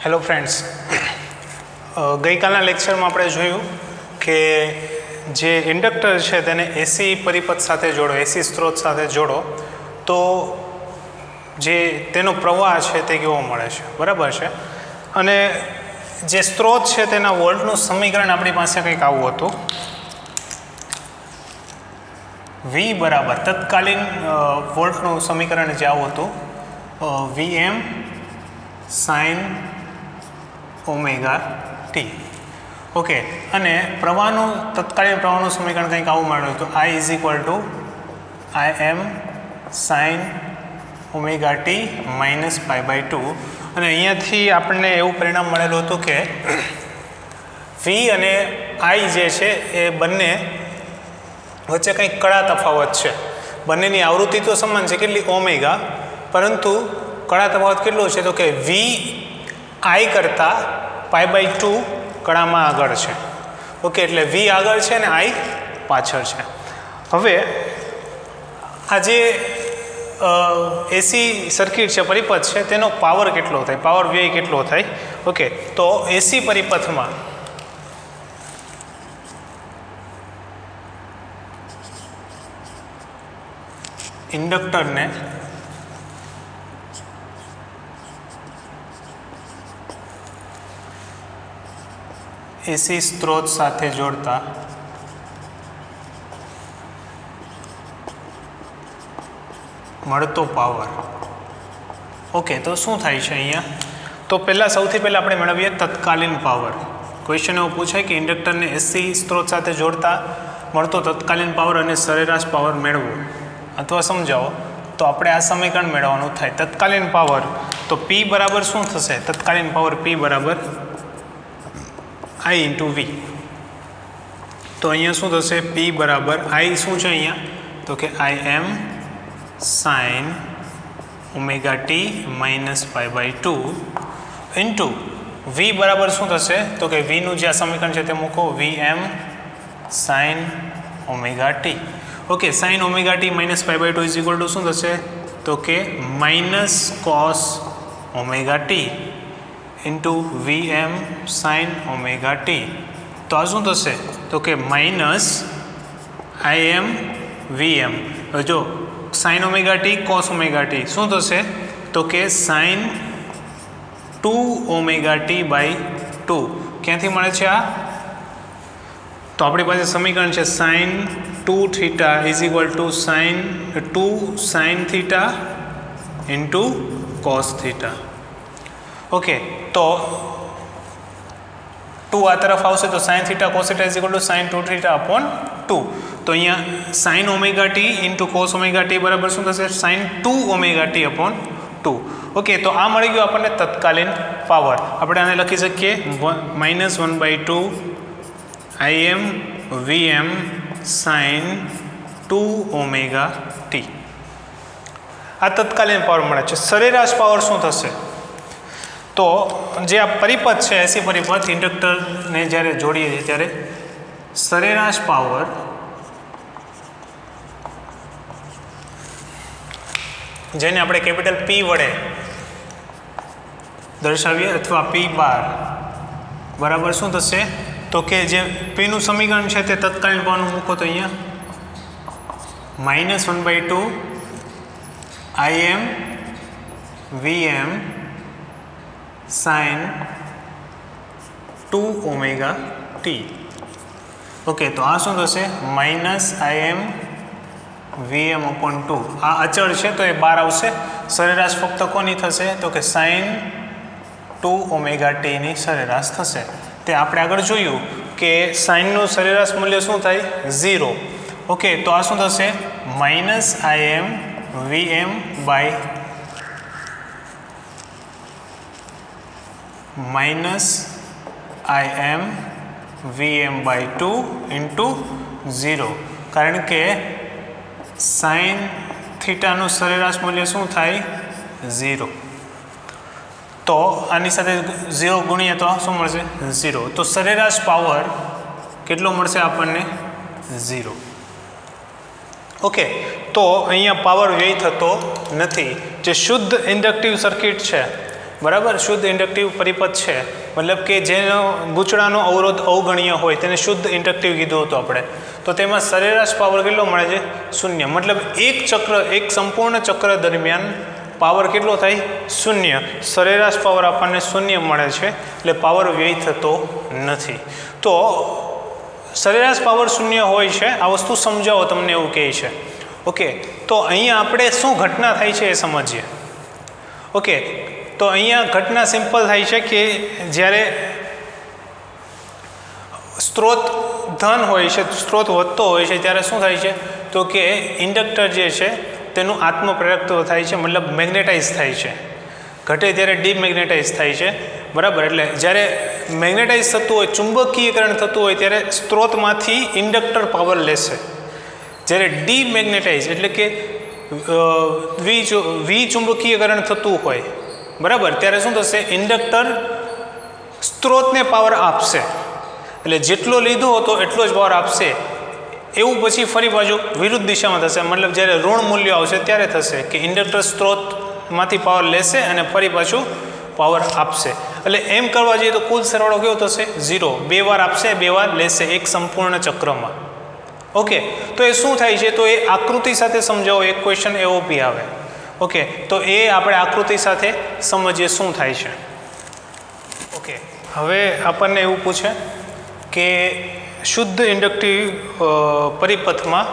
Hello friends, ગઈકાલના લેક્ચરમાં આપણે જોયું કે જે ઇન્ડક્ટર છે તેને એસી પરિપથ સાથે જોડો, એસી સ્ત્રોત સાથે જોડો તો જે તેનો પ્રવાહ છે તે કેવો મળે છે, બરાબર છે. અને જે સ્ત્રોત છે તેના વોલ્ટનું સમીકરણ આપણી પાસે કંઈક આવું હતું. વી બરાબર તત્કાલીન વોલ્ટનું સમીકરણ જે આવું હતું, VM sin omega T. Okay, અને પ્રવાહનું તત્કાલીન પ્રવાહનું સમીકરણ કંઈક આવું મળ્યું હતું, I is equal to IM sin omega T minus π/2. અને અહીંયાથી આપણને એવું પરિણામ મળેલું હતું કે V અને I જે છે એ બંને વચ્ચે કંઈક કડા તફાવત છે. બંનેની આવૃત્તિ તો સમાન છે, કેટલી ઓમેગા, પરંતુ કડા તફાવત કેટલો છે તો કે VI કરતાં π/2 કડામાં આગળ છે. ઓકે, એટલે V આગળ છે ને I પાછળ છે. હવે આ જે એસી સર્કિટ છે, પરિપથ છે, તેનો પાવર કેટલો થાય, પાવર વ્યય કેટલો થાય. ઓકે, તો એસી પરિપથમાં ઇન્ડક્ટરને એસી સ્ત્રોત સાથે જોડતા મળતો પાવર. ઓકે, તો શું થાય છે અહીંયા? તો સૌથી પહેલાં આપણે મેળવીએ તત્કાલીન પાવર. ક્વેશ્ચન એવો પૂછાય કે ઇન્ડક્ટરને એસી સ્ત્રોત સાથે જોડતા મળતો તત્કાલીન પાવર અને સરેરાશ પાવર મેળવો અથવા સમજાવો. તો આપણે આ સમીકરણ મેળવવાનું થાય. તત્કાલીન પાવર તો P બરાબર શું થશે? તત્કાલીન પાવર P બરાબર I ઇન્ટુ વી. તો અહીંયા શું થશે? P બરાબર I શું છે અહીંયા? તો કે IM sin omega T minus π/2 into V બરાબર શું થશે? તો કે વીનું જે આ સમીકરણ છે તે મૂકો, VM sin omega T. Okay, sin omega T minus π/2 is equal to શું થશે? તો કે minus cos omega T into VM sin omega T. તો આ શું થશે? તો કે માઇનસ IM VM. જો sin omega T cos omega T શું થશે? તો કે sin 2 ઓમેગા ટી બાય 2. ક્યાંથી મળે છે આ? તો આપણી પાસે સમીકરણ છે sin 2 theta is equal two sin 2 sin theta into cos theta. Okay, તો 2 આ તરફ આવશે તો sin theta cos theta is equal two sin 2 theta upon 2. તો અહીંયા sin omega T into cos omega T બરાબર શું થશે? sin 2 omega T upon 2. Okay, તો આ મળી ગયું આપણને તત્કાલીન પાવર. આપણે આને લખી શકીએ -1/2 IM VM sin 2 omega T. આ તત્કાલીન પાવર મળે છે. સરેરાશ પાવર શું થશે? તો જે આ પરિપથ છે, એસી પરિપથ, ઇન્ડક્ટરને જ્યારે જોડીએ છીએ ત્યારે સરેરાશ પાવર જેને આપણે કેપિટલ P વડે દર્શાવીએ અથવા P બાર બરાબર શું થશે? તો કે જે Pનું સમીકરણ છે તે તત્કાલીન પાવરનું મૂકો તો અહીંયા -1/2 IM VM sin 2 omega T. Okay, તો આ શું થશે? -IM VM upon 2. આ અચળ છે તો એ બહાર આવશે. સરેરાશ ફક્ત કોની થશે? તો કે sin 2 ઓમેગા ટીની સરેરાશ થશે. તે આપણે આગળ જોયું કે સાઇનનું સરેરાશ મૂલ્ય શું થાય? 0. ઓકે, તો આ શું થશે? -IM VM by -IM VM by 2 into 0. કારણ કે સાઇન થીટાનું સરેરાશ મૂલ્ય શું થાય? 0. તો આની સાથે 0 ગુણીએ તો શું મળશે? 0. તો સરેરાશ પાવર કેટલો મળશે આપણને? 0. ઓકે, તો અહીંયા પાવર વ્યય થતો નથી. જે શુદ્ધ ઇન્ડક્ટિવ સર્કિટ છે બરાબર, શુદ્ધ ઇન્ડક્ટિવ પરિપથ છે, મતલબ કે જેનો ગૂંચળાનો અવરોધ અવગણ્ય હોય તેને શુદ્ધ ઇન્ડક્ટિવ કીધું હતું આપણે. તો તેમાં સરેરાશ પાવર કેટલો મળે છે? 0. મતલબ એક સંપૂર્ણ ચક્ર દરમિયાન પાવર કેટલો થાય? 0. સરેરાશ પાવર આપણને 0 મળે છે, એટલે પાવર વ્યય થતો નથી. તો સરેરાશ પાવર 0 હોય છે, આ વસ્તુ સમજાવો તમને એવું કહે છે. ઓકે, તો અહીંયા આપણે શું ઘટના થાય છે એ સમજીએ. ઓકે, તો અહીંયા ઘટના સિમ્પલ થાય છે કે જ્યારે સ્ત્રોત ધન હોય છે, સ્ત્રોત વધતો હોય છે, ત્યારે શું થાય છે? તો કે ઇન્ડક્ટર જે છે તેનું આત્મપ્રેરકત્વ થાય છે, મતલબ મેગ્નેટાઇઝ થાય છે. ઘટે ત્યારે ડીમેગ્નેટાઇઝ થાય છે, બરાબર. એટલે જ્યારે મેગ્નેટાઇઝ થતું હોય, ચુંબકીયકરણ થતું હોય, ત્યારે સ્ત્રોતમાંથી ઇન્ડક્ટર પાવર લેશે. જ્યારે ડીમેગ્નેટાઇઝ એટલે કે વિચુંબકીયકરણ થતું હોય, બરાબર, ત્યારે શું થશે? ઇન્ડક્ટર સ્ત્રોતને પાવર આપશે. એટલે જેટલો લીધો હતો એટલો જ પાવર આપશે. એવું પછી ફરી બાજુ વિરુદ્ધ દિશામાં થશે, મતલબ જ્યારે ઋણ મૂલ્ય આવશે ત્યારે થશે કે ઇન્ડક્ટર સ્ત્રોતમાંથી પાવર લેશે અને ફરી પાછું પાવર આપશે. એટલે એમ કરવા જઈએ તો કુલ સરવાળો કેવો થશે? 0. 2 વાર આપશે, 2 વાર લેશે એક સંપૂર્ણ ચક્રમાં. ઓકે, તો એ શું થાય છે? તો એ આકૃતિ સાથે સમજાવો. એક ક્વેશ્ચન એવો બી આવે. ઓકે, તો એ આપણે આકૃતિ સાથે સમજીએ શું થાય છે. ઓકે, હવે આપણને એવું પૂછે કે શુદ્ધ ઇન્ડક્ટિવ પરિપથમાં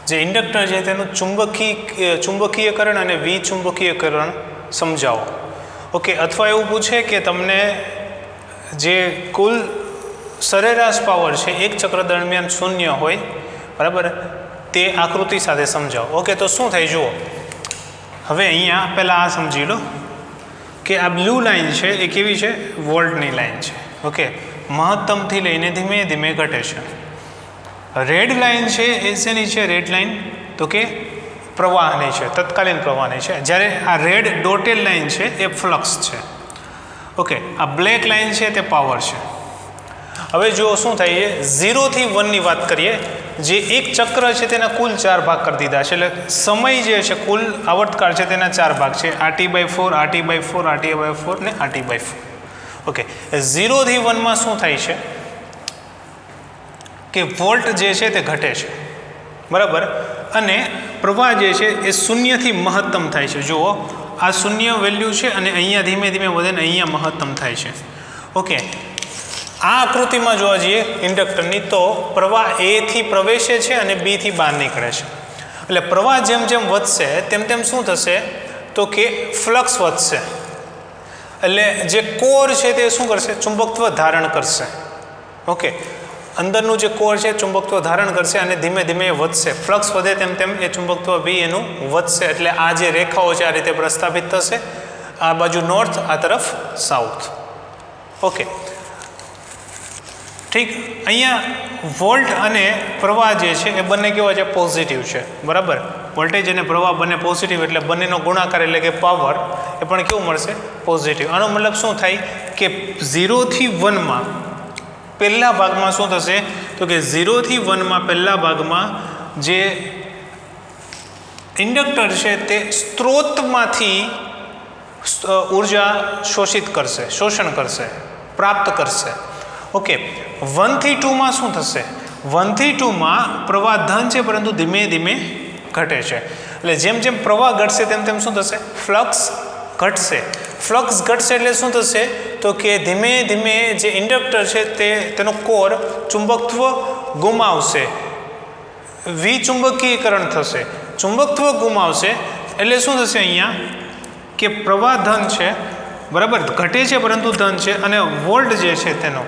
જે ઇન્ડક્ટર છે તેનું ચુંબકીયકરણ અને વિચુંબકીયકરણ સમજાવો. ઓકે, અથવા એવું પૂછે કે તમને જે કુલ સરેરાશ પાવર છે એક ચક્ર દરમિયાન 0 હોય, બરાબર, તે આકૃતિ સાથે સમજાવો. ઓકે, તો શું થાય જુઓ. હવે અહીંયા પહેલાં આ સમજી લો કે આ બ્લુ લાઇન છે એ કેવી છે? વોલ્ટની લાઇન છે. ઓકે, મહત્તમથી લઈને ધીમે ધીમે ઘટે છે. રેડ લાઇન છે એ શેની છે? રેડ લાઇન તો કે પ્રવાહની છે, તત્કાલીન પ્રવાહની છે. જ્યારે આ રેડ ડોટેડ લાઇન છે એ ફ્લક્સ છે. ઓકે, આ બ્લેક લાઇન છે તે પાવર છે. હવે જુઓ શું થાય છે. 0 થી 1 ની વાત કરીએ. જે એક ચક્ર છે તેના કુલ 4 ભાગ કરી દીધા છે. એટલે સમય જે છે, કુલ આવર્તકાળ છે તેના 4 ભાગ છે. RT/4, RT/4, RT/4 ને RT/4. ઓકે, 0 થી 1 માં શું થાય છે કે વોલ્ટ જે છે તે ઘટે છે, બરાબર, અને પ્રવાહ જે છે એ 0 થી મહત્તમ થાય છે. જુઓ, આ 0 વેલ્યુ છે અને અહીંયા ધીમે ધીમે વધે ને અહીંયા મહત્તમ થાય છે. ઓકે, આ આકૃતિમાં જોવા જઈએ ઇન્ડક્ટરની, તો પ્રવાહ A થી પ્રવેશે છે અને B થી બહાર નીકળે છે. એટલે પ્રવાહ જેમ જેમ વધશે તેમ તેમ શું થશે? તો કે ફ્લક્સ વધશે. એટલે જે કોર છે તે શું કરશે? ચુંબકત્વ ધારણ કરશે. ઓકે, અંદરનું જે કોર છે ચુંબકત્વ ધારણ કરશે અને ધીમે ધીમે વધશે. ફ્લક્સ વધે તેમ તેમ એ ચુંબકત્વ બી એનું વધશે. એટલે આ જે રેખાઓ છે આ રીતે પ્રસ્થાપિત થશે. આ બાજુ નોર્થ, આ તરફ સાઉથ. ઓકે, ઠીક. અહીંયા વોલ્ટ અને પ્રવાહ જે છે એ બંને કેવા છે? પોઝિટિવ છે, બરાબર. વોલ્ટેજ અને પ્રવાહ બંને પોઝિટિવ, એટલે બંનેનો ગુણાકાર એટલે કે પાવર એ પણ કેવું મળશે? પોઝિટિવ. આનો મતલબ શું થાય કે 0 થી 1 માં પહેલા ભાગમાં શું થશે? તો કે 0 થી 1 માં પહેલા ભાગમાં જે ઇન્ડક્ટર છે તે સ્ત્રોતમાંથી ઉર્જા શોષણ કરશે, પ્રાપ્ત કરશે. ઓકે, 1 થી 2 માં શું થશે? 1 થી 2 માં પ્રવાહ ધન છે પરંતુ ધીમે ધીમે ઘટે છે. એટલે જેમ જેમ પ્રવાહ ઘટશે તેમ તેમ શું થશે? ફ્લક્સ ઘટશે. ફ્લક્સ ઘટશે એટલે શું થશે? તો કે ધીમે ધીમે જે ઇન્ડક્ટર છે તેનો કોર ચુંબકત્વ ગુમાવશે, વિચુંબકીયકરણ થશે. ચુંબકત્વ ગુમાવશે એટલે શું થશે? અહીંયા કે પ્રવાહ ધન છે, બરાબર, ઘટે છે પરંતુ ધન છે, અને વોલ્ટ જે છે તેનો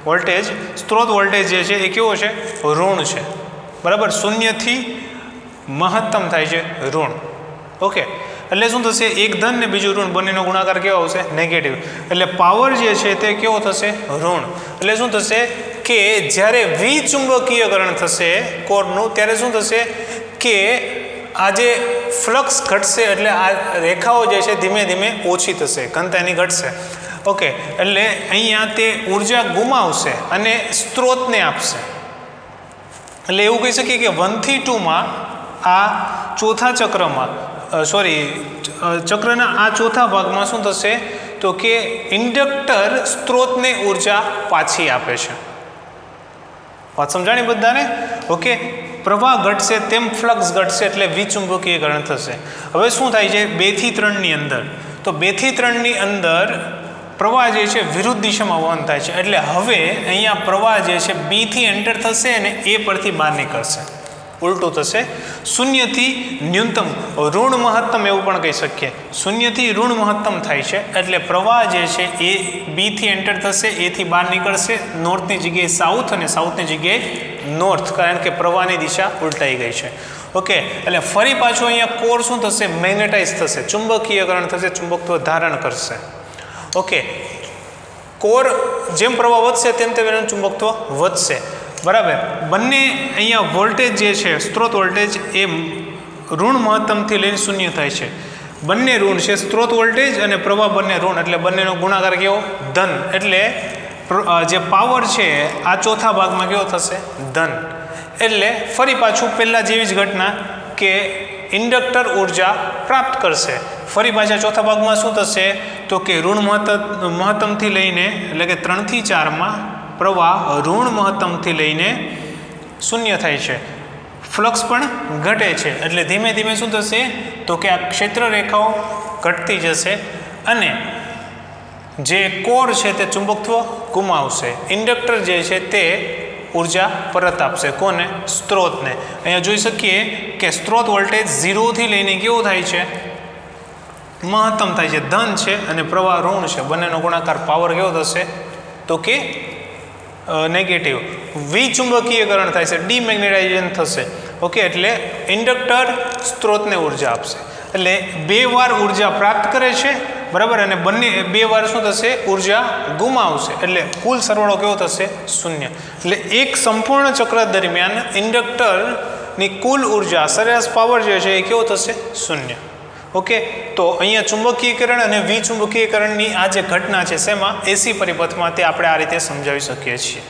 વોલ્ટેજ, સ્ત્રોત વોલ્ટેજ જે છે એ કેવો છે? ઋણ છે, બરાબર. 0 થી મહત્તમ થાય છે ઋણ. ઓકે, એટલે શું થશે? એક ધન ને બીજું ઋણ, બંનેનો ગુણાકાર કેવો આવશે? નેગેટિવ. એટલે પાવર જે છે તે કેવો થશે? ઋણ. એટલે શું થશે કે જ્યારે વિચુંબકીયકરણ થશે કોરનું, ત્યારે શું થશે કે આ જે ફ્લક્સ ઘટશે એટલે આ રેખાઓ જે છે ધીમે ધીમે ઓછી થશે, ઘનતા એની ઘટશે. ઓકે, એટલે અહીંયા તે ઉર્જા ગુમાવશે અને સ્ત્રોતને આપશે. એટલે એવું કહી શકીએ કે 1 થી 2 માં આ ચોથા ચક્રમાં સોરી ચક્રના આ ચોથા ભાગમાં શું થશે તો કે ઇન્ડક્ટર સ્ત્રોતને ઉર્જા પાછી આપે છે. વાત સમજાણી બધાને? ઓકે, પ્રવાહ ઘટશે તેમ ફ્લક્સ ઘટશે એટલે વિચુંબકીયકરણ થશે. હવે શું થાય છે 2 થી 3 ની અંદર, તો 2 થી 3 ની અંદર પ્રવાહ જે છે વિરુદ્ધ દિશામાં વહન થાય છે. એટલે હવે અહીંયા પ્રવાહ જે છે બી થી એન્ટર થશે અને એ પરથી બહાર નીકળશે, ઉલટું થશે. શૂન્યથી ન્યૂનતમ ઋણ મહત્તમ એવું પણ કહી શકીએ. શૂન્યથી ઋણ મહત્તમ થાય છે એટલે પ્રવાહ જે છે એ બી થી એન્ટર થશે, એ થી બહાર નીકળશે, નોર્થની જગ્યાએ સાઉથ અને સાઉથની જગ્યાએ નોર્થ, કારણ કે પ્રવાહની દિશા ઉલટાઈ ગઈ છે. ઓકે, એટલે ફરી પાછું અહીંયા કોર શું થશે મેગ્નેટાઇઝ થશે, ચુંબકીયકરણ થશે, ચુંબકત્વ ધારણ કરશે. ઓકે, કોર જેમ પ્રવાહ વધશે તેમ તેમ એનું ચુંબકત્વ વધશે. બરાબર, બંને અહીંયા વોલ્ટેજ જે છે સ્ત્રોત વોલ્ટેજ એ ઋણ મહત્તમથી લઈને શૂન્ય થાય છે. બંને ઋણ છે, સ્ત્રોત વોલ્ટેજ અને પ્રવાહ બંને ઋણ, એટલે બંનેનો ગુણાકાર કેવો ધન. એટલે જે પાવર છે આ ચોથા ભાગમાં કેવો થશે ધન. એટલે ફરી પાછું પહેલાં જેવી જ ઘટના કે ઇન્ડક્ટર ઉર્જા પ્રાપ્ત કરશે. ફરી પાછા ચોથા ભાગમાં શું થશે તો કે ઋણ મહત્તમથી લઈને એટલે કે 3 થી 4માં પ્રવાહ ઋણ મહત્તમથી લઈને શૂન્ય થાય છે, ફ્લક્સ પણ ઘટે છે. એટલે ધીમે ધીમે શું થશે તો કે આ ક્ષેત્ર રેખાઓ ઘટતી જશે અને જે કોર છે તે ચુંબકત્વ ગુમાવશે. ઇન્ડક્ટર જે છે તે ઉર્જા પરત આપશે. કોને? સ્ત્રોતને. અહીંયા જોઈ શકીએ કે સ્ત્રોત વોલ્ટેજ 0 થી લઈને કેવો થાય છે મહત્તમ થાય છે, ધન છે, અને પ્રવાહ ઋણ છે. બંનેનો ગુણાકાર પાવર કેવો થશે તો કે નેગેટિવ. વિચુંબકીયકરણ થાય છે, ડીમેગ્નેટાઇઝેશન થશે. ઓકે, એટલે ઇન્ડક્ટર સ્ત્રોતને ઉર્જા આપશે. એટલે 2 વાર ઉર્જા પ્રાપ્ત કરે છે, બરાબર, અને બંને 2 વાર શું થશે ઉર્જા ગુમાવશે. એટલે કુલ સરવાળો કેવો થશે શૂન્ય. એટલે એક સંપૂર્ણ ચક્ર દરમિયાન ઇન્ડક્ટરની કુલ ઉર્જા સરેરાશ પાવર જે છે એ કેવો થશે શૂન્ય. ઓકે, તો અહીંયા ચુંબકીયકરણ અને વિચુંબકીયકરણની આ જે ઘટના છે શેમાં એસી પરિપથમાં, તે આપણે આ રીતે સમજાવી શકીએ છીએ.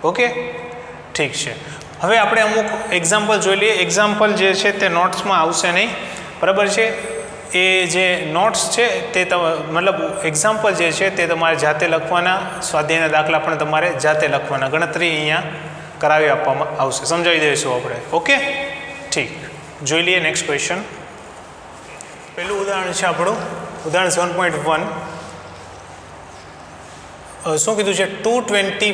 ઓકે, ઠીક છે. હવે આપણે અમુક એક્ઝામ્પલ જોઈ લઈએ. એક્ઝામ્પલ જે છે તે નોટ્સમાં આવશે નહીં, બરાબર છે. એ જે નોટ્સ છે તે મતલબ એક્ઝામ્પલ જે છે તે તમારે જાતે લખવાના, સ્વાધ્યાયના દાખલા પણ તમારે જાતે લખવાના, ગણતરી અહીંયા કરાવી આપવામાં આવશે, સમજાવી દઈશું આપણે. ઓકે, ઠીક. જોઈ લઈએ નેક્સ્ટ ક્વેશ્ચન. પહેલું ઉદાહરણ છે આપણું ઉદાહરણ 7.1. શું કીધું છે 220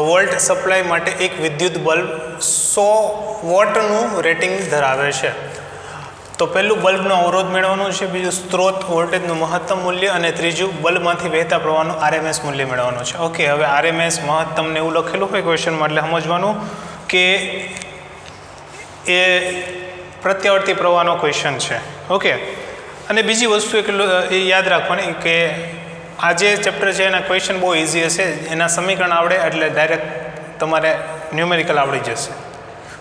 વોલ્ટ સપ્લાય માટે એક વિદ્યુત બલ્બ 100 વોટનું રેટિંગ ધરાવે છે. તો પહેલું બલ્બનો અવરોધ મેળવવાનું છે, બીજું સ્ત્રોત વોલ્ટેજનું મહત્તમ મૂલ્ય, અને ત્રીજું બલ્બમાંથી વહેતા પ્રવાહનું આરએમએસ મૂલ્ય મેળવવાનું છે. ઓકે, હવે આરએમએસ મહત્તમ ને એવું લખેલું હોય ક્વેશ્ચનમાં, એટલે સમજવાનું કે એ પ્રત્યાવર્તી પ્રવાહનો ક્વેશ્ચન છે. ઓકે, અને બીજી વસ્તુ એ યાદ રાખવાની કે આ જે ચેપ્ટર છે એના ક્વેશ્ચન બહુ ઇઝી હશે, એના સમીકરણ આવડે એટલે ડાયરેક્ટ તમારે ન્યુમેરિકલ આવડી જશે.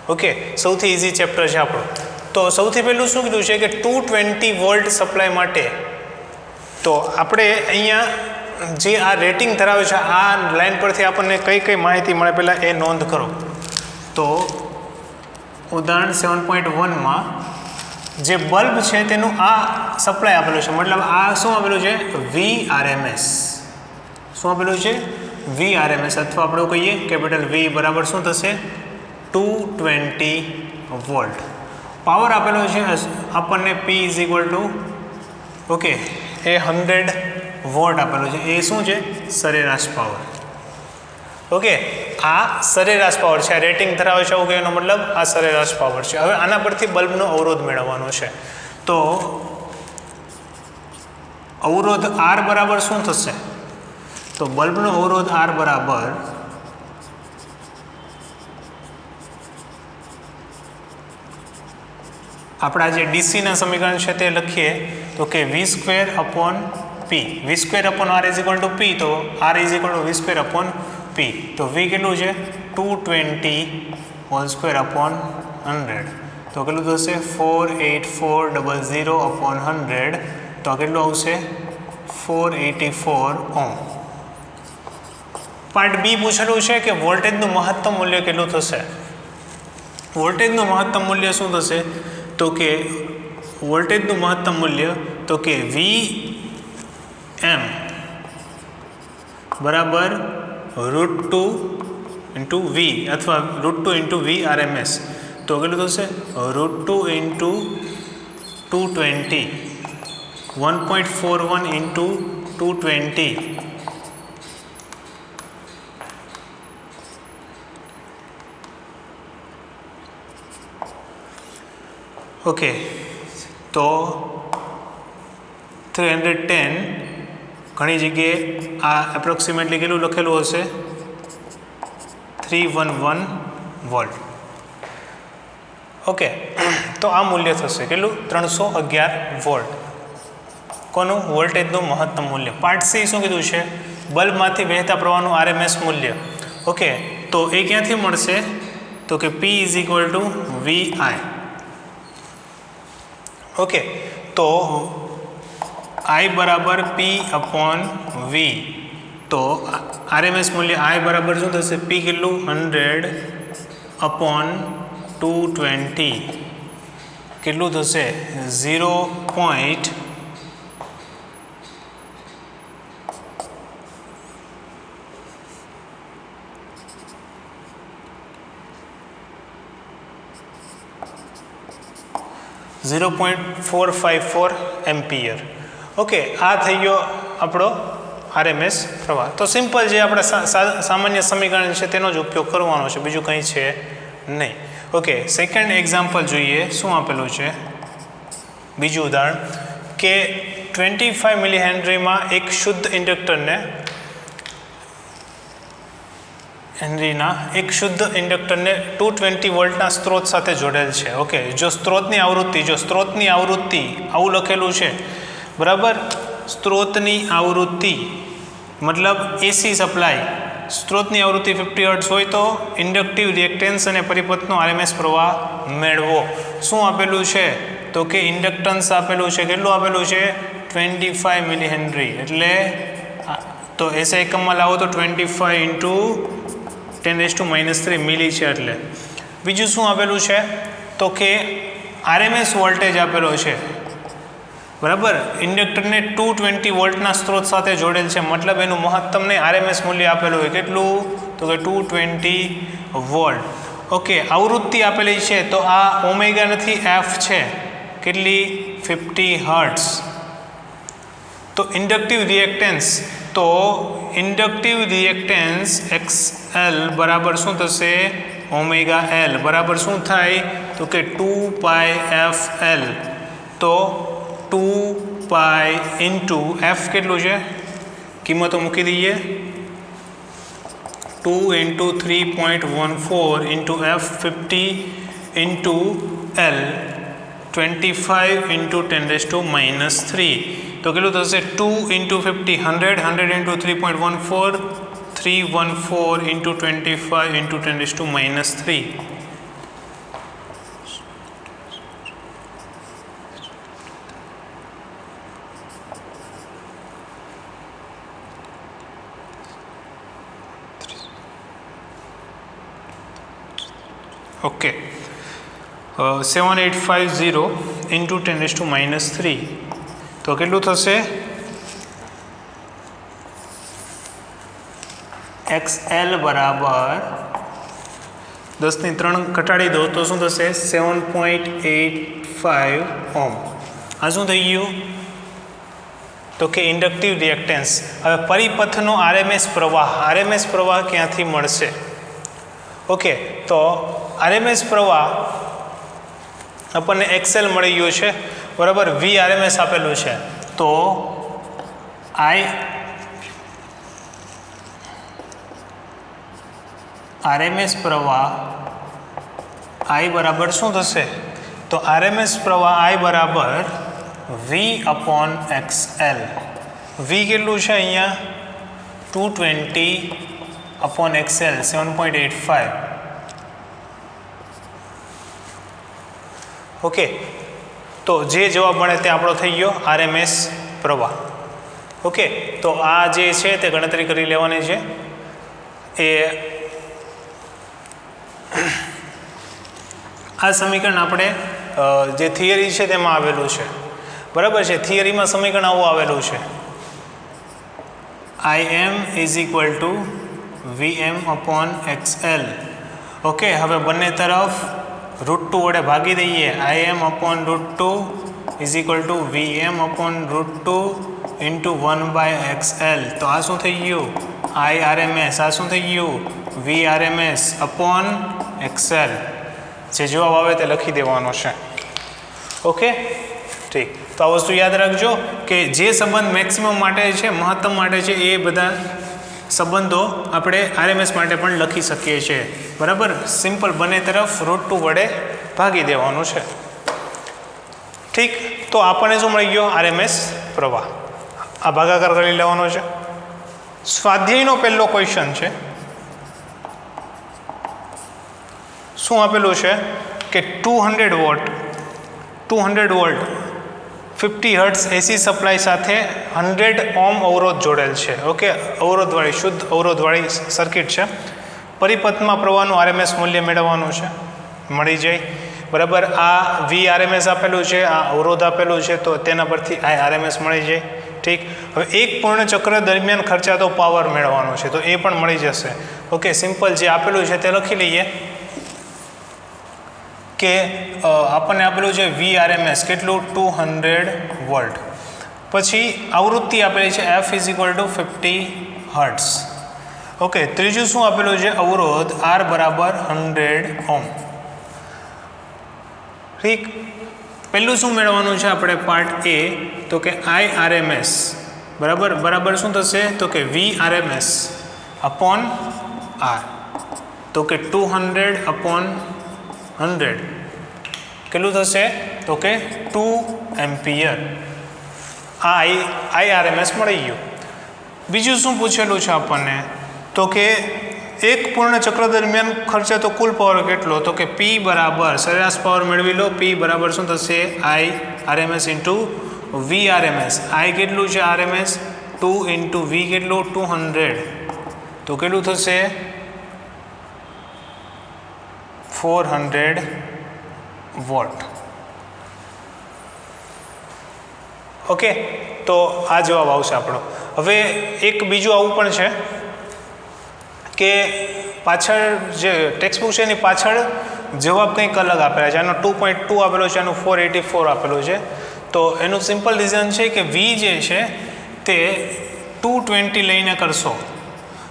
ઓકે, સૌથી ઇઝી ચેપ્ટર છે આપણું. તો સૌથી પહેલું શું કીધું છે કે 220 વોલ્ટ સપ્લાય માટે, તો આપણે અહીંયા જે આ રેટિંગ ધરાવે છે આ લાઈન પરથી આપણને કઈ કઈ માહિતી મળે પહેલાં એ નોંધ કરો. તો ઉદાહરણ 7.1માં જે બલ્બ છે તેનું આ સપ્લાય આપેલું છે, મતલબ આ શું આપેલું છે VRMS. શું આપેલું છે VRMS, અથવા આપણે કહીએ કેપિટલ V બરાબર શું થશે 220 વોલ્ટ. પાવર આપેલો છે આપણને P is equal to okay એ 100 વોટ આપેલો છે. એ શું છે સરેરાશ પાવર. ઓકે, આ સરેરાશ પાવર છે, આ રેટિંગ ધરાવે છે એવું કહેવાનો મતલબ આ સરેરાશ પાવર છે. હવે આના પરથી બલ્બનો અવરોધ મેળવવાનો છે. તો અવરોધ R બરાબર શું થશે, તો બલ્બનો અવરોધ R બરાબર આપણા જે ડીસીના સમીકરણ છે તે લખીએ તો કે V² P. V²/R is equal two P, તો R is equal two V²/P. તો V કેટલું છે 220/100, તો કેટલું થશે 48400/100, તો આ કેટલું આવશે 484 ઓહ્મ. પાર્ટ બી પૂછેલું છે કે વોલ્ટેજનું મહત્તમ મૂલ્ય કેટલું થશે. વોલ્ટેજનું મહત્તમ મૂલ્ય શું થશે, તો કે વોલ્ટેજનું મહત્તમ મૂલ્ય તો કે વી એમ બરાબર √2 ઇન્ટુ વી અથવા √2 ઇન્ટુ વી RMS તો કેટલું થશે √2 ઇન્ટુ 220 1.41 ઇન્ટુ 220 ઓકે તો 310 ઘણી જગ્યાએ આ એપ્રોક્સિમેટલી કેટલું લખેલું હશે 311 વોલ્ટ ઓકે તો આ મૂલ્ય થશે કેટલું 311 વોલ્ટ કોનું વોલ્ટેજનું મહત્તમ મૂલ્ય પાર્ટ સી શું કીધું છે બલ્બમાંથી વહેતા પ્રવાહનું RMS મૂલ્ય ઓકે તો એ ક્યાંથી મળશે તો કે P = VI ઓકે તો I બરાબર P/V તો RMS મૂલ્ય I બરાબર શું થશે P કેટલું 100/220 કેટલું થશે 0.454 એમ્પિયર ઓકે આ થઈ ગયો આપણો RMS પ્રવાહ તો સિમ્પલ જે આપણે સામાન્ય સમીકરણ છે તેનો જ ઉપયોગ કરવાનો છે બીજું કંઈ છે નહીં ઓકે સેકન્ડ એક્ઝામ્પલ જોઈએ શું આપેલું છે બીજું ઉદાહરણ કે 25 મિલી હેનરીમાં એક શુદ્ધ ઇન્ડક્ટરને એક શુદ્ધ ઇન્ડક્ટરને 220 વોલ્ટના સ્ત્રોત સાથે જોડેલ છે ઓકે જો સ્ત્રોતની આવૃત્તિ આવું લખેલું છે બરાબર સ્ત્રોતની આવૃત્તિ મતલબ AC સપ્લાય સ્ત્રોતની આવૃત્તિ 50 હર્ટ્ઝ હોય તો ઇન્ડક્ટિવ રિએક્ટન્સ અને પરિપથનો RMS પ્રવાહ મેળવો શું આપેલું છે તો કે ઇન્ડક્ટન્સ આપેલું છે કેટલું આપેલું છે 25 મિલી હેનરી એટલે તો SI એકમમાં લાવો તો 25 × 10⁻³ મિલી છે એટલે બીજું શું આપેલું છે તો કે RMS વોલ્ટેજ આપેલો છે બરાબર ઇન્ડક્ટરને 220 વોલ્ટના સ્ત્રોત સાથે જોડેલ છે મતલબ એનું મહત્તમ નહીં RMS મૂલ્ય આપેલું હોય કેટલું તો કે 220 વોલ્ટ ઓકે આવૃત્તિ આપેલી છે તો આ ઓમેગા નથી F છે કેટલી 50 હર્ટ્ઝ તો ઇન્ડક્ટિવ રિએક્ટન્સ XL બરાબર શું થશે ઓમેગા L બરાબર શું થાય તો કે 2πfL તો 2π × F કેટલું છે કિંમતો મૂકી દઈએ 2 × 3.14 × F 50 × L 25 × 10⁻³ તો કેટલું થશે 2 × 50 100 100 × 3.14 314 × 25 × 10⁻³ ઓકે 7850 × 10⁻³ તો કેટલું થશે XL બરાબર 10⁻³ ઘટાડી દો તો શું થશે 7.85 ઓહ્મ આ શું થઈ ગયું તો કે ઇન્ડક્ટિવ રિએક્ટન્સ હવે પરિપથનો RMS પ્રવાહ ક્યાંથી મળશે ઓકે તો RMS પ્રવાહ આપણને XL મળી ગયો છે બરાબર VRMS આપેલું છે તો RMS પ્રવાહ I બરાબર શું થશે તો RMS પ્રવાહ I બરાબર V/XL V કેટલું છે અહીંયા 220/XL 7.85 ઓકે તો જે જવાબ મળે તે આપણો થઈ ગયો RMS પ્રવાહ ઓકે તો આ જે છે તે ગણતરી કરી લેવાની છે એ આ સમીકરણ આપણે જે થિયરી છે તેમાં આવેલું છે, બરાબર છે. થિયરીમાં સમીકરણ આવું આવેલું છે, Im is equal two Vm upon XL. Okay, હવે બંને તરફ √2 વડે ભાગી દઈએ. Im upon √2 is equal two Vm upon √2 into 1/XL. તો આ શું થઈ ગયું? IRMS. આ શું થઈ ગયું? VRMS upon XL. જે જવાબ આવે તે લખી દેવાનો છે. ઓકે, ઠીક. તો આ વસ્તુ યાદ રાખજો કે જે સંબંધ મેક્સિમમ માટે છે, મહત્તમ માટે છે, એ બધા સંબંધો આપણે RMS માટે પણ લખી શકીએ છીએ, બરાબર. સિમ્પલ, બંને તરફ √2 વડે ભાગી દેવાનું છે. ઠીક. તો આપણને શું મળી ગયો? RMS પ્રવાહ. આ ભાગાકાર કરી લેવાનો છે. સ્વાધ્યાયનો પહેલો ક્વેશ્ચન છે. શું આપેલું છે કે 200 વોલ્ટ 50 હર્ટ્ઝ એસી સપ્લાય સાથે 100 ઓહ્મ અવરોધ જોડેલ છે. ઓકે, અવરોધવાળી, શુદ્ધ અવરોધવાળી સર્કિટ છે. પરિપથમાં પ્રવાહનું RMS મૂલ્ય મેળવવાનું છે, મળી જાય, બરાબર. આ VRMS આપેલું છે, આ અવરોધ આપેલું છે, તો તેના પરથી આ RMS મળી જાય. ઠીક. હવે એક પૂર્ણ ચક્ર દરમિયાન ખર્ચાતો પાવર મેળવવાનો છે, તો એ પણ મળી જશે. ઓકે, સિમ્પલ, જે આપેલું છે તે લખી લઈએ કે આપણને આપેલું છે VRMS કેટલું? 200 વોલ્ટ. પછી આવૃત્તિ આપેલી છે F is equal two 50 hertz. Okay, ત્રીજું શું આપેલું છે? અવરોધ R બરાબર 100 ઓહ્મ. ઠીક. પહેલું શું મેળવવાનું છે આપણે? પાર્ટ A, તો કે IRMS બરાબર શું થશે? તો કે VRMS અપોન R. તો કે 200 અપોન 100 કેટલું થશે? તો કે 2 એમ્પિયર. આ IRMS મળી ગયું. બીજું શું પૂછેલું છે આપણને? તો કે એક પૂર્ણ ચક્ર દરમિયાન ખર્ચાતો કુલ પાવર કેટલો? તો કે P બરાબર, સરેરાશ પાવર મેળવી લો, P બરાબર શું થશે? IRMS into VRMS. I કેટલું છે RMS? 2 ઇન્ટુ V કેટલું? 200. તો કેટલું થશે? 400 વોટ. ઓકે, તો આ જવાબ આવશે આપણો. હવે એક બીજું આવું પણ છે કે પાછળ જે ટેક્સ્ટબુક છે એની પાછળ જવાબ કંઈક અલગ આપેલા છે. આનો 2.2 આપેલો છે, આનું 484 આપેલું છે. તો એનું સિમ્પલ રીઝન છે કે V જે છે તે 220 લઈને કરશો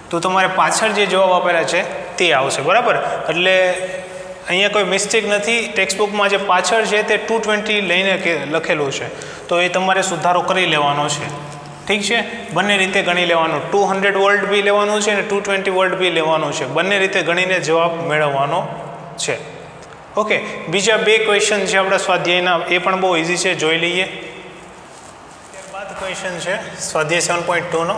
તો તમારે પાછળ જે જવાબ આપેલા છે તે આવશે, બરાબર. એટલે અહીંયા કોઈ મિસ્ટેક નથી. ટેક્સ્ટબુકમાં જે પાછળ છે તે 220 લઈને લખેલું છે, તો એ તમારે સુધારો કરી લેવાનો છે. ઠીક છે. બંને રીતે ગણી લેવાનું. 200 વોલ્ટ બી લેવાનું છે અને 220 વોલ્ટ બી લેવાનું છે. બંને રીતે ગણીને જવાબ મેળવવાનો છે. ઓકે, બીજા બે ક્વેશ્ચન છે આપણા સ્વાધ્યાયના, એ પણ બહુ ઇઝી છે, જોઈ લઈએ. ત્યારબાદ ક્વેશ્ચન છે સ્વાધ્યાય 7.2નો.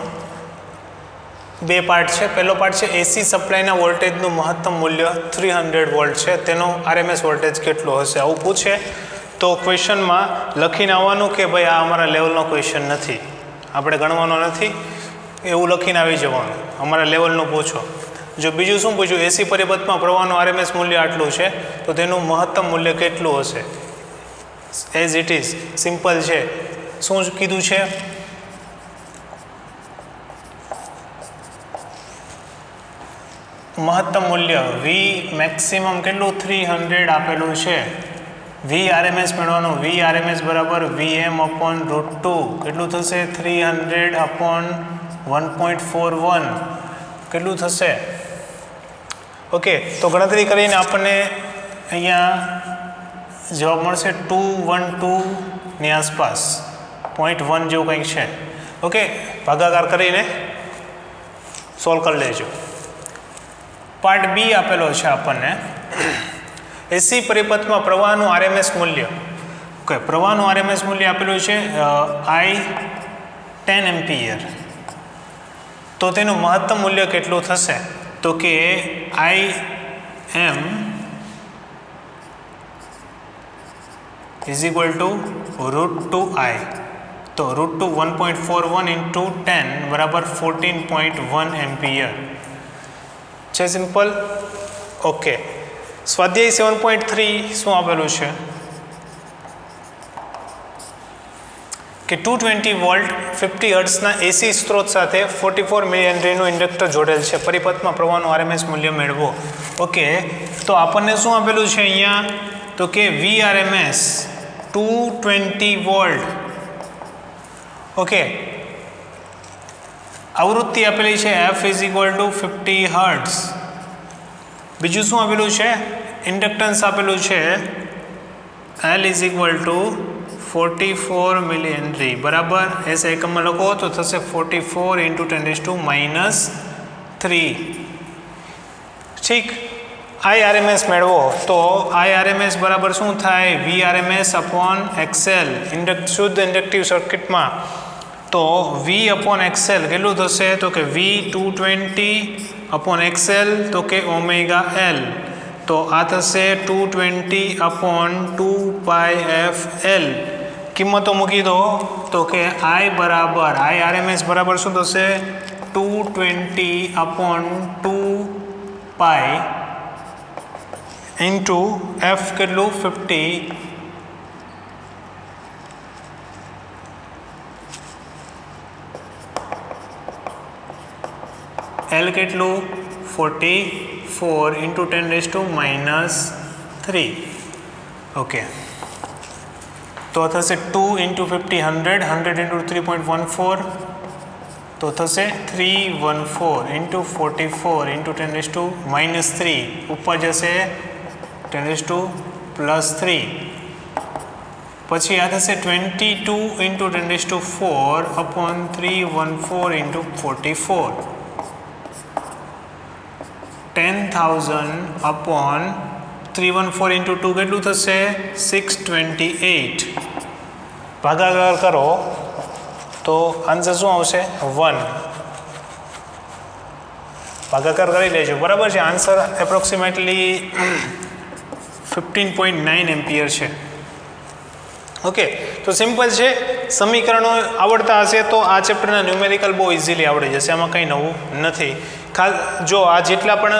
બે પાર્ટ છે. પહેલો પાર્ટ છે એસી સપ્લાયના વોલ્ટેજનું મહત્તમ મૂલ્ય 300 વોલ્ટ છે, તેનો RMS વોલ્ટેજ કેટલો હશે? આવું પૂછે તો ક્વેશ્ચનમાં લખીને આવવાનું કે ભાઈ આ અમારા લેવલનો ક્વેશ્ચન નથી, આપણે ગણવાનો નથી, એવું લખીને આવી જવાનું. અમારા લેવલનું પૂછો. જો બીજું શું પૂછ્યું? એસી પરિપથમાં પ્રવાહનું RMS મૂલ્ય આટલું છે, તો તેનું મહત્તમ મૂલ્ય કેટલું હશે? એઝ ઇટ ઇઝ, સિમ્પલ છે. શું કીધું છે? મહત્તમ મૂલ્ય V મેક્સિમમ કેટલું? 300 આપેલું છે. VRMS મેળવવાનું. VRMS બરાબર VM અપોન √2 કેટલું થશે? 300 અપોન 1.41 કેટલું થશે? ઓકે, તો ગણતરી કરીને આપણને અહીંયા જવાબ મળશે 212ની આસપાસ, 0.1 જેવું કંઈક છે. ઓકે, ભાગાકાર કરીને સોલ્વ કરી લેજો. પાર્ટ બી આપેલો છે આપણને એસી પરિપથમાં પ્રવાહનું RMS મૂલ્ય. ઓકે, પ્રવાહનું RMS મૂલ્ય આપેલું છે I10 એમ્પિયર. તો તેનું મહત્તમ મૂલ્ય કેટલું થશે? તો કે IM is equal two √2I. તો √2 1.41 ઇન્ટુ 10 બરાબર 14.1 એમ્પિયર છે. સિમ્પલ. ઓકે, સ્વાધ્યાય 7.3 શું આપેલું છે? કે 220 વોલ્ટ 50 હર્ટ્ઝના એસી સ્ત્રોત સાથે 44 મિલી હેનરીનું ઇન્ડક્ટર જોડેલ છે. પરિપથમાં પ્રવાહનું આરએમએસ મૂલ્ય મેળવો. ઓકે, તો આપણને શું આપેલું છે અહીંયા? તો કે વીઆરએમએસ 220 વોલ્ટ. ઓકે, આવૃત્તિ આપેલી છે F = 50 હર્ટ્ઝ. બીજું શું આપેલું છે? ઇન્ડક્ટન્સ આપેલું છે L = 44 મિલી હેનરી. બરાબર, એસ એકમમાં લખો તો થશે 44 × 10⁻³ ઠીક. IRMS મેળવો તો IRMS બરાબર શું થાય? VRMS/XL. શુદ્ધ ઇન્ડક્ટિવ સર્કિટમાં તો V/XL કેટલું થશે? તો કે V220/XL તો કે ω/L. તો આ થશે 220/2πfL. કિંમતો મૂકી દો તો કે IRMS બરાબર શું થશે? 220/2π ઇન્ટુ F કેટલું? 50. L કેટલું? 44 × 10⁻³ ઓકે, તો થશે 2 × 50 100 100 × 3.14 તો થશે 314 × 44 × 10⁻³ ઉપર જશે 10⁻+3. પછી આ થશે 22 × 10⁻4/314 × 44 10,000/314 × 2 કેટલું થશે? 628. ભાગાકાર કરો તો આન્સર શું આવશે? 1. ભાગાકાર કરી લેજો. બરાબર છે. આન્સર એપ્રોક્સિમેટલી 15.9 એમ્પિયર છે. ઓકે, તો સિમ્પલ છે. સમીકરણો આવડતા હશે તો આ ચેપ્ટરના ન્યુમેરિકલ બહુ ઇઝીલી આવડી જશે. આમાં કંઈ નવું નથી. જો આ જેટલા પણ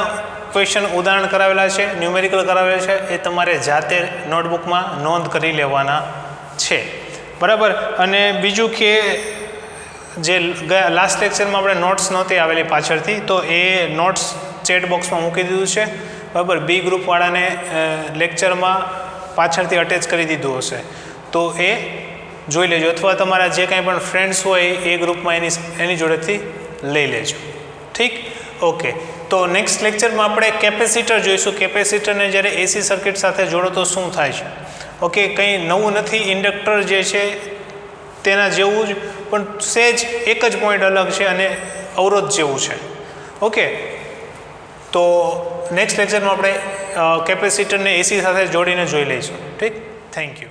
ક્વેશ્ચન ઉદાહરણ કરાવેલા છે, ન્યુમેરિકલ કરાવેલા છે, એ તમારે જાતે નોટબુકમાં નોંધ કરી લેવાના છે. બરાબર. અને બીજું કે જે લાસ્ટ લેક્ચરમાં આપણે નોટ્સ નહોતી આવેલી પાછળથી, તો એ નોટ્સ ચેટ બોક્સમાં મૂકી દીધું છે. બરાબર. બી ગ્રુપવાળાને લેક્ચરમાં પાછળથી અટેચ કરી દીધું હશે, તો એ જોઈ લેજો. અથવા તમારા જે કાંઈ પણ ફ્રેન્ડ્સ હોય એ ગ્રુપમાં એની જોડેથી લઈ લેજો. ઠીક. ઓકે, તો નેક્સ્ટ લેક્ચરમાં આપણે કેપેસિટર જોઈશું. કેપેસિટરને જ્યારે એસી સર્કિટ સાથે જોડો તો શું થાય છે. ઓકે, કંઈ નવું નથી. ઇન્ડક્ટર જે છે તેના જેવું જ, પણ સેજ એક જ પોઈન્ટ અલગ છે અને અવરોધ જેવું છે. ઓકે, તો નેક્સ્ટ લેક્ચરમાં આપણે કેપેસિટરને એસી સાથે જોડીને જોઈ લઈશું. ઠીક. Thank you.